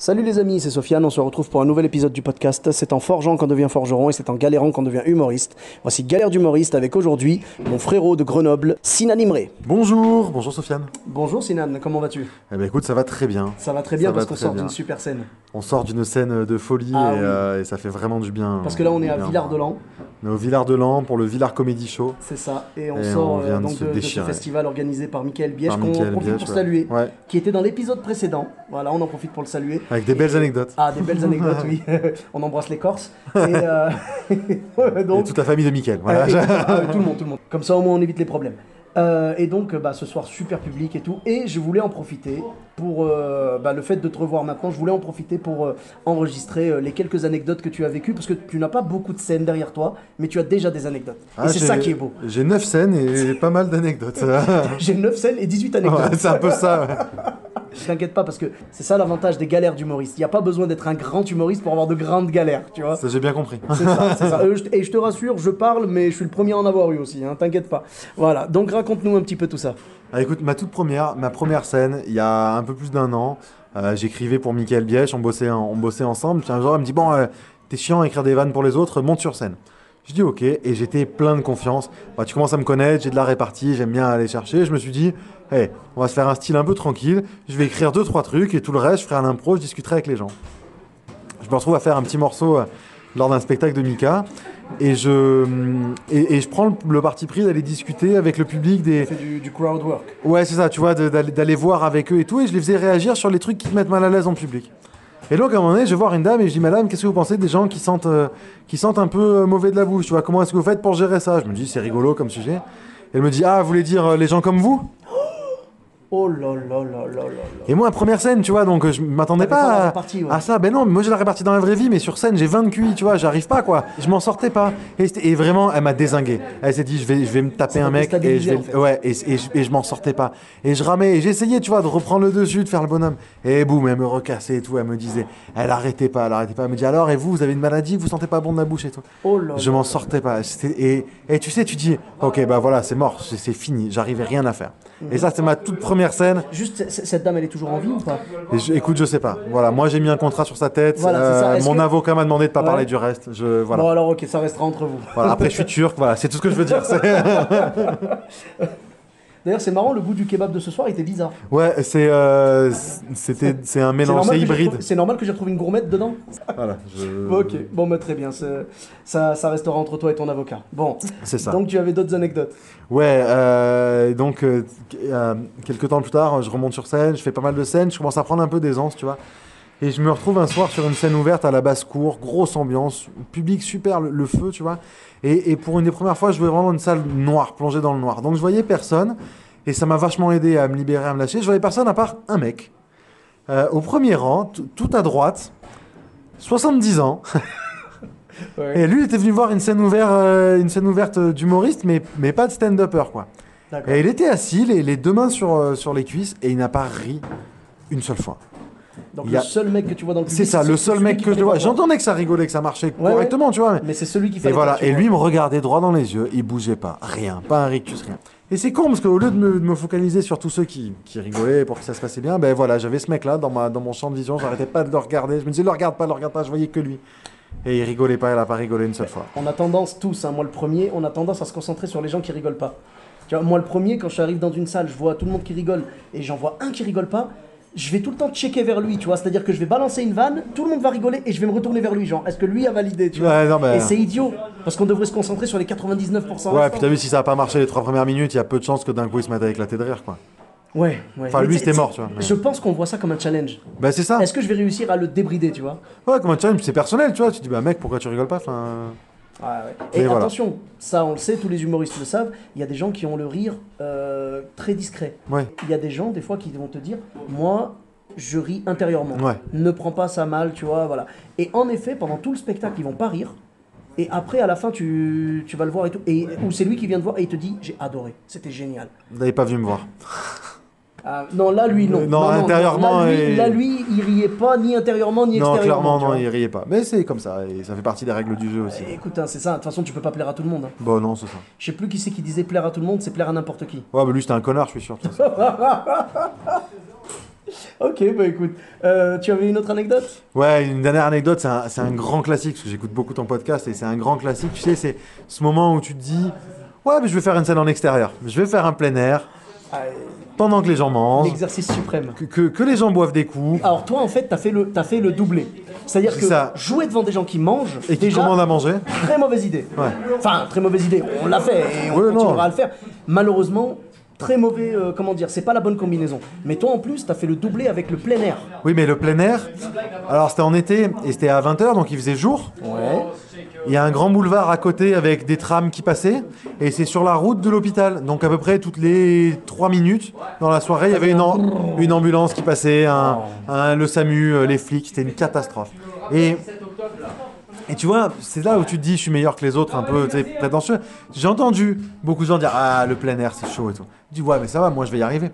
Salut les amis, c'est Sofiane, on se retrouve pour un nouvel épisode du podcast. C'est en forgeant qu'on devient forgeron et c'est en galérant qu'on devient humoriste. Voici Galère d'humoriste avec aujourd'hui mon frérot de Grenoble, Sinan Imré. Bonjour Sofiane. Bonjour Sinan, comment vas-tu? Eh ben écoute, ça va très bien. Ça va très bien Ça parce va qu'on très sort bien. d'une super scène. On sort d'une scène de folie et ça fait vraiment du bien. Parce que là on est à Bien. Villard-de-Lans, On est au Villard-de-Lans pour le Villard Comedy Show. c'est ça, et on Et sort on vient de donc se de ce déchirer. festival organisé par Mickaël Biège, Par qu'on Mickaël profite Biège, pour ouais. saluer, Ouais, qui était dans l'épisode précédent. Voilà, on en profite pour le saluer. avec des belles anecdotes. Ah, des belles anecdotes, oui. On embrasse les Corses. Et Et donc, toute la famille de Mickaël. Voilà. tout le monde, tout le monde. Comme ça, au moins, on évite les problèmes. Et donc, ce soir, super public et tout. Et je voulais en profiter pour le fait de te revoir maintenant. Je voulais en profiter pour enregistrer les quelques anecdotes que tu as vécues. Parce que tu n'as pas beaucoup de scènes derrière toi, mais tu as déjà des anecdotes. Ah, et c'est j'ai- ça qui est beau. J'ai 9 scènes et pas mal d'anecdotes. J'ai 9 scènes et 18 anecdotes. Ouais, c'est un peu ça. Ouais. T'inquiète pas, parce que c'est ça l'avantage des galères d'humoriste. Il n'y a pas besoin d'être un grand humoriste pour avoir de grandes galères, tu vois. Ça, j'ai bien compris. C'est ça, c'est ça. Et je te rassure, je parle, mais je suis le premier à en avoir eu aussi, hein, t'inquiète pas. Voilà, donc raconte-nous un petit peu tout ça. Ah, écoute, ma première scène, il y a un peu plus d'un an, j'écrivais pour Mickaël Biège, on bossait ensemble. Puis un jour, elle me dit, bon, t'es chiant à écrire des vannes pour les autres, monte sur scène. Je dis ok, et j'étais plein de confiance. Bah, tu commences à me connaître, j'ai de la répartie, j'aime bien aller chercher. Je me suis dit, hey, on va se faire un style un peu tranquille, je vais écrire 2-3 trucs, et tout le reste, je ferai un impro, je discuterai avec les gens. Je me retrouve à faire un petit morceau lors d'un spectacle de Mika, et je prends le parti pris d'aller discuter avec le public des... C'est du crowd work. Ouais, c'est ça, tu vois, d'aller voir avec eux et tout, et je les faisais réagir sur les trucs qui te mettent mal à l'aise en public. Et donc, à un moment donné, je vais voir une dame et je dis, madame, qu'est-ce que vous pensez des gens qui sentent un peu mauvais de la bouche, tu vois, comment est-ce que vous faites pour gérer ça? Je me dis, c'est rigolo comme sujet. Elle me dit, ah, vous voulez dire les gens comme vous? Oh là là là là là là. Et moi, première scène, tu vois, donc je m'attendais T'avais pas la pas répartie, ouais. à ça. Ben non, moi j'ai la répartie dans la vraie vie, mais sur scène, j'ai 20 de QI, tu vois, j'arrive pas, quoi. Je m'en sortais pas. Et vraiment, elle m'a dézingué. Elle s'est dit, je vais me taper Ça t'a un mec et déstabilisé, je vais, en fait. ouais, et je m'en sortais pas. Et je ramais, et j'essayais, tu vois, de reprendre le dessus, de faire le bonhomme. Et boum, elle me recassait et tout, elle me disait, elle arrêtait pas. Elle me dit, alors, et vous avez une maladie, vous sentez pas bon de la bouche et tout. Oh là Je là m'en là. sortais pas. Et tu sais, tu dis, ok, bah voilà, c'est mort, c'est fini, j'arrivais rien à faire. Et ça, c'est ma toute première scène. Juste, cette dame, elle est toujours en vie ou pas? Et écoute, je sais pas. Voilà, moi j'ai mis un contrat sur sa tête. Voilà, c'est ça. Est-ce Mon que- avocat m'a demandé de pas Ouais. parler du reste. Voilà. Bon alors ok, ça restera entre vous. Voilà. Après, je suis turc. Voilà, c'est tout ce que je veux dire. D'ailleurs, c'est marrant, le goût du kebab de ce soir était bizarre. Ouais, c'est un mélange, c'est hybride. C'est normal que j'ai retrouvé une gourmette dedans? Voilà, Ok, bon bah très bien, ça restera entre toi et ton avocat. Bon, c'est ça. donc tu avais d'autres anecdotes. Ouais, quelques temps plus tard, je remonte sur scène, je fais pas mal de scènes, je commence à prendre un peu d'aisance, tu vois. Et je me retrouve un soir sur une scène ouverte à la basse-cour, grosse ambiance, public super, le feu, tu vois. Et pour une des premières fois, je jouais vraiment dans une salle noire, plongée dans le noir. Donc je voyais personne, et ça m'a vachement aidé à me libérer, à me lâcher. Je voyais personne à part un mec, au premier rang, tout à droite, 70 ans. Ouais. Et lui, il était venu voir une scène ouverte d'humoriste, mais pas de stand-upper, quoi. D'accord. Et il était assis, les deux mains sur les cuisses, et il n'a pas ri une seule fois. Donc il y a- le seul mec que tu vois dans le public, C'est ça, le seul celui mec qui que je fait vois. pas voir. J'entendais que ça rigolait, que ça marchait Ouais, correctement, tu vois. Mais c'est celui qui fait Et les voilà, parties, et ouais. lui me regardait droit dans les yeux, il bougeait pas, rien, pas un rictus, rien. Et c'est con, parce qu'au lieu de me focaliser sur tous ceux qui rigolaient pour que ça se passait bien, ben voilà, j'avais ce mec-là dans mon champ de vision, j'arrêtais pas de le regarder, je me disais, le regarde pas, je voyais que lui. Et il rigolait pas, il a pas rigolé une seule fois. On a tendance tous, hein, moi le premier, on a tendance à se concentrer sur les gens qui rigolent pas. Tu vois, moi le premier, quand j'arrive dans une salle, je vois tout le monde qui rigole et j'en vois un qui rigole pas, je vais tout le temps checker vers lui, tu vois, c'est-à-dire que je vais balancer une vanne, tout le monde va rigoler et je vais me retourner vers lui, genre, est-ce que lui a validé, tu vois? Ouais, non, mais... Et c'est idiot, parce qu'on devrait se concentrer sur les 99% Ouais, restants. puis t'as vu, si ça a pas marché les 3 premières minutes, il y a peu de chances que d'un coup il se mette à éclater de rire, quoi. Ouais, ouais. Enfin, Mais lui, tu sais, c'était mort, tu vois. mais- Je pense qu'on voit ça comme un challenge. Bah, c'est ça. Est-ce que je vais réussir à le débrider, tu vois? Ouais, comme un challenge, c'est personnel, tu vois. Tu te dis, bah, mec, pourquoi tu rigoles pas? Enfin. Ouais, ouais. Et Mais voilà. attention, ça on le sait, tous les humoristes le savent, il y a des gens qui ont le rire très discret. Ouais. Il y a des gens, des fois, qui vont te dire, moi, je ris intérieurement. Ouais. Ne prends pas ça mal, tu vois, voilà. Et en effet, pendant tout le spectacle, ils vont pas rire. Et après, à la fin, tu vas le voir et tout. Ou c'est lui qui vient te voir et il te dit, j'ai adoré, c'était génial. Vous n'avez pas vu me voir. Non, là, lui, non. Non, intérieurement, Là, lui, il riait pas, ni intérieurement, ni Non, extérieurement. clairement, tu non, vois. il riait pas. Mais c'est comme ça, et ça fait partie des règles du jeu aussi. Écoute, hein, c'est ça, de toute façon, tu peux pas plaire à tout le monde. Hein. Bon, non, c'est ça. Je sais plus qui c'est qui disait plaire à tout le monde, c'est plaire à n'importe qui. Ouais, mais lui, c'était un connard, je suis sûr. de toute façon. Ok, bah écoute, tu avais une autre anecdote? Ouais, une dernière anecdote, c'est un grand classique, parce que j'écoute beaucoup ton podcast, et c'est un grand classique, tu sais, c'est ce moment où tu te dis, ouais, mais je vais faire une scène en extérieur, je vais faire un plein air, Ah, pendant que les gens mangent, l'exercice suprême. que les gens boivent des coups, Alors toi, en fait, t'as fait le doublé. C'est-à-dire C'est que ça. jouer devant des gens qui mangent, et qui déjà, commandent à manger. très mauvaise idée. Ouais. Enfin, très mauvaise idée. On l'a fait et on Ouais, non. continuera à le faire. Malheureusement, très mauvais, comment dire, c'est pas la bonne combinaison. Mais toi, en plus, t'as fait le doublé avec le plein air. Oui, mais le plein air, alors c'était en été, et c'était à 20h, donc il faisait jour. Ouais. Il y a un grand boulevard à côté avec des trams qui passaient, et c'est sur la route de l'hôpital. Donc à peu près toutes les 3 minutes dans la soirée, il y avait une ambulance qui passait, le SAMU, les flics, c'était une catastrophe. Et tu vois, c'est là où tu te dis je suis meilleur que les autres, un peu tu sais, prétentieux. J'ai entendu beaucoup de gens dire ah le plein air c'est chaud et tout. Je dis ouais mais ça va, moi je vais y arriver.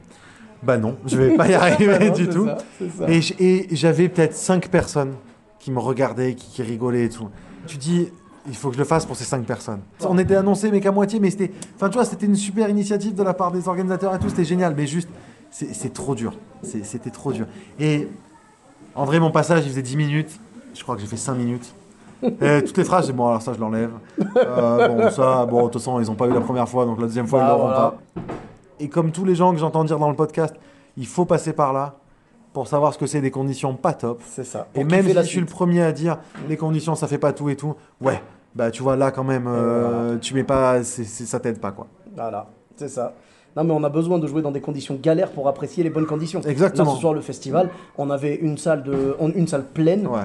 Bah non, je vais pas y arriver Non, du c'est tout. ça, c'est ça. Et j'avais peut-être 5 personnes qui me regardaient, qui rigolaient et tout. Tu dis, il faut que je le fasse pour ces 5 personnes. On était annoncé, mais qu'à moitié, mais c'était. Enfin, tu vois, c'était une super initiative de la part des organisateurs et tout, c'était génial, mais juste, c'est trop dur. C'était trop dur. Et en vrai, mon passage, il faisait 10 minutes. Je crois que j'ai fait 5 minutes. Et toutes les phrases, j'ai dit, bon, alors ça, je l'enlève. Bon, ça, bon, de toute façon, ils ont pas eu la première fois, donc la deuxième fois, ils Bah, l'auront voilà. pas. Et comme tous les gens que j'entends dire dans le podcast, il faut passer par là pour savoir ce que c'est des conditions pas top. C'est ça. Et Pour même kiffer si la je suis le suite. premier à dire les conditions ça fait pas tout et tout, ouais, bah tu vois là quand même, tu mets pas, ça t'aide pas quoi. Voilà, c'est ça. Non mais on a besoin de jouer dans des conditions galères pour apprécier les bonnes conditions. Exactement. Là ce soir le festival, on avait une salle pleine. Ouais.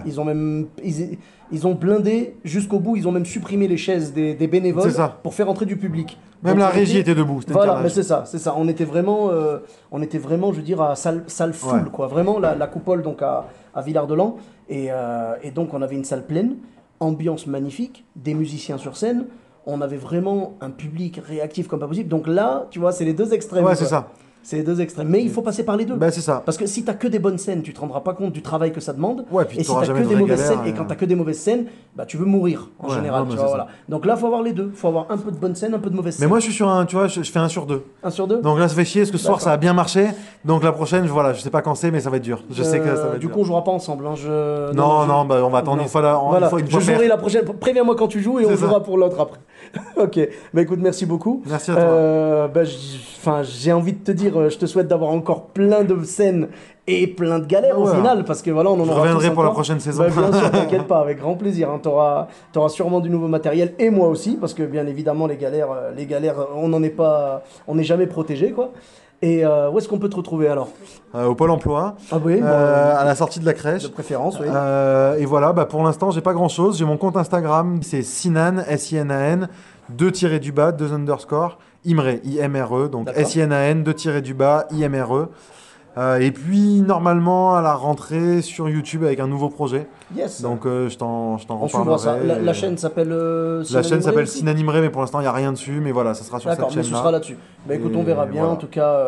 Ils ont blindé jusqu'au bout. Ils ont même supprimé les chaises des bénévoles C'est ça. pour faire entrer du public. Même Donc, la régie était debout. C'était Voilà, une mais carnage. c'est ça. On était vraiment, je veux dire, à salle full, Ouais. quoi. Vraiment la coupole donc à Villard-de-Lans et donc on avait une salle pleine, ambiance magnifique, des musiciens sur scène. On avait vraiment un public réactif comme pas possible. Donc là, tu vois, c'est les deux extrêmes. Ouais, quoi. c'est ça. C'est les deux extrêmes. Mais il faut passer par les deux. Bah c'est ça. Parce que si t'as que des bonnes scènes, tu te rendras pas compte du travail que ça demande. Ouais, puis Et si t'auras t'as jamais que de des vraie mauvaises galère, scènes, et quand t'as que des mauvaises scènes, bah tu veux mourir en Ouais, général. non, Tu mais vois, c'est voilà. Donc là, faut avoir les deux. Faut avoir un peu de bonnes scènes, un peu de mauvaises Mais scènes. moi je suis sur un, tu vois, je fais 1 sur 2. 1 sur 2. Donc là ça fait chier parce que ce soir D'accord. ça a bien marché. Donc la prochaine, voilà, je sais pas quand c'est, mais ça va être dur. Je sais que ça va être Du dur. coup, on jouera pas ensemble. Hein. Non, bah on va attendre Non. une fois là. Voilà, Une fois, je jouerai la prochaine. Préviens-moi quand tu joues et on C'est ça. jouera pour l'autre après. Ok, bah écoute, merci beaucoup. Merci à toi. J'ai envie de te dire, je te souhaite d'avoir encore plein de scènes et plein de galères au Ouais. final, parce que voilà, on en Je aura reviendrai tous pour la encore. prochaine saison. Bah, bien sûr, t'inquiète pas, avec grand plaisir. Hein. T'auras sûrement du nouveau matériel et moi aussi, parce que bien évidemment, les galères, on n'est jamais protégé, quoi. Et où est-ce qu'on peut te retrouver alors? Au Pôle Emploi, Ah oui, à la sortie de la crèche. de préférence, oui. Et voilà, bah pour l'instant, j'ai pas grand chose. J'ai mon compte Instagram, c'est Sinan, S-I-N-A-N, 2-du-bas, 2 underscore, Imre, I-M-R-E, donc D'accord. S-I-N-A-N, 2-du-bas, I-M-R-E. Et puis, normalement, à la rentrée sur YouTube avec un nouveau projet. Yes. Donc, je t'en on suivra ça. reparlerai. La chaîne s'appelle. La chaîne s'appelle Sinan Sinan Imre, mais pour l'instant, il n'y a rien dessus. Mais voilà, ça sera sur D'accord, cette mais ce chaîne-là. sera là-dessus. Bah écoute, on Et verra bien. voilà. En tout cas,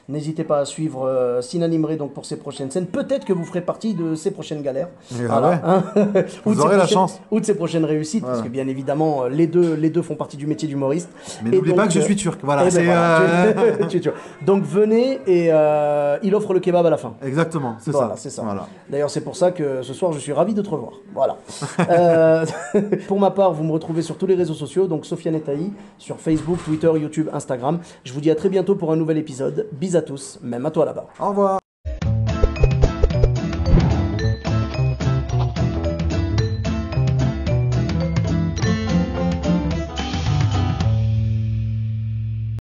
n'hésitez pas à suivre Sinan Imre donc pour ses prochaines scènes. Peut-être que vous ferez partie de ses prochaines galères. Et Voilà, ouais. hein. Ou de Vous ses aurez la prochaines- chance. Ou de ses prochaines réussites, Voilà. parce que bien évidemment, les deux font partie du métier d'humoriste. Mais Et n'oubliez pas donc, que je suis turc. Voilà, eh ben c'est. voilà, tu es turc. Donc venez et il offre le kebab à la fin. Exactement, c'est Voilà, ça. c'est ça. Voilà. D'ailleurs, c'est pour ça que ce soir, je suis ravi de te revoir. Voilà. Pour ma part, vous me retrouvez sur tous les réseaux sociaux, donc Sofiane Taï, sur Facebook, Twitter, YouTube, Instagram. Je vous dis à très bientôt pour un nouvel épisode. Bis à tous, même à toi là-bas. Au revoir.